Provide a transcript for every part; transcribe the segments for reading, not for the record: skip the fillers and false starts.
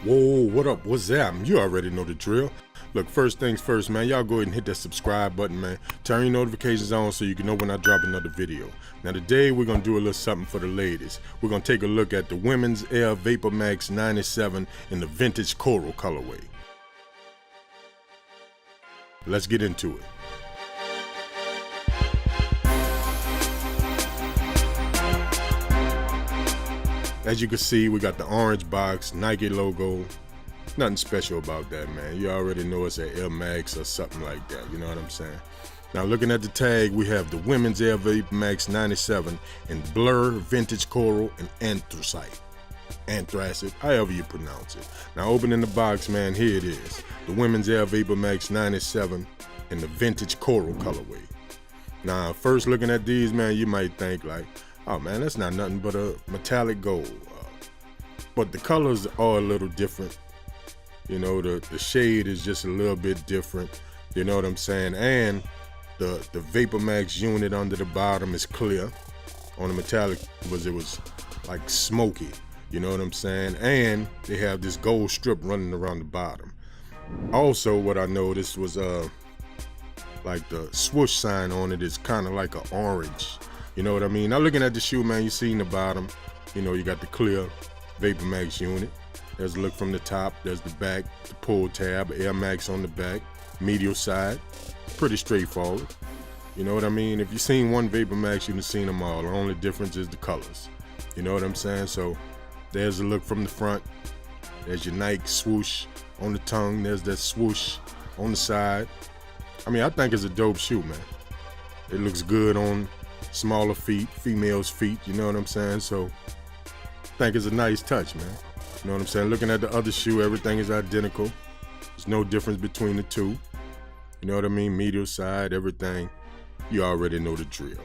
Whoa, what up? What's that? You already know the drill. Look, first things first, man, y'all go ahead and hit that subscribe button, man. Turn your notifications on so you can know when I drop another video. Now today, we're gonna do a little something for the ladies. We're gonna take a look at the Women's Air Vapormax 97 in the vintage coral colorway. Let's get into it. As you can see, we got the orange box, Nike logo. Nothing special about that, man. You already know it's an Air Max or something like that, you know what I'm saying? Now looking at the tag, we have the Women's Air Vapormax 97 in blur, vintage coral, and anthracite, however you pronounce it. Now opening the box, man, here it is. The Women's Air Vapormax 97 in the vintage coral colorway. Now first looking at these, man, you might think like, oh man, that's not nothing but a metallic gold. But the colors are a little different. You know, the shade is just a little bit different. You know what I'm saying? And the Vapormax unit under the bottom is clear. On the metallic, it was like smoky. You know what I'm saying? And they have this gold strip running around the bottom. Also, what I noticed was like the swoosh sign on it is kind of like an orange. You know what I mean? Now looking at the shoe, man, you see in the bottom, you know, you got the clear Vapormax unit. There's a look from the top, there's the back, the pull tab, Air Max on the back, medial side. Pretty straightforward. You know what I mean? If you've seen one Vapormax, you've seen them all. The only difference is the colors. You know what I'm saying? So there's a look from the front. There's your Nike swoosh on the tongue. There's that swoosh on the side. I mean, I think it's a dope shoe, man. It looks good on smaller feet, females' feet, you know what I'm saying? So I think it's a nice touch, man. You know what I'm saying? Looking at the other shoe, everything is identical. There's no difference between the two. You know what I mean? Medial side, everything. You already know the drill.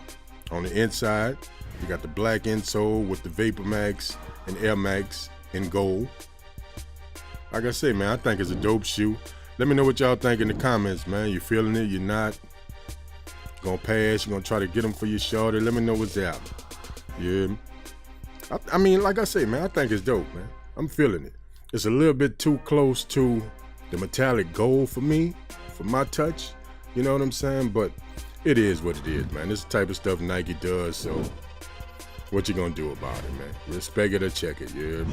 On the inside, you got the black insole with the Vapormax and Air Max in gold. Like I say, man, I think it's a dope shoe. Let me know what y'all think in the comments, man. You feeling it? You're not? Gonna pass? You gonna try to get them for your shorty? Let me know what's out. Yeah. I mean, like I say, man, I think it's dope, man. I'm feeling it. It's a little bit too close to the metallic gold for me, for my touch. You know what I'm saying? But it is what it is, man. This is the type of stuff Nike does, so what you gonna do about it, man? Respect it or check it, yeah?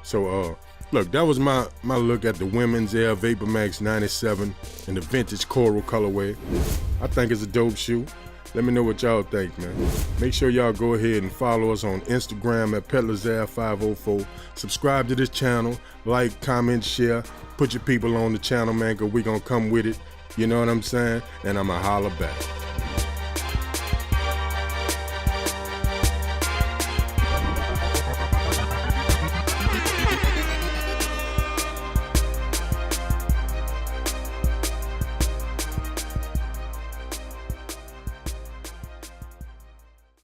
So, look, that was my look at the Women's Air Vapormax 97 in the vintage coral colorway. I think it's a dope shoe. Let me know what y'all think, man. Make sure y'all go ahead and follow us on Instagram at PeddlersAir504. Subscribe to this channel, like, comment, share. Put your people on the channel, man, because we gonna come with it. You know what I'm saying? And I'ma holler back.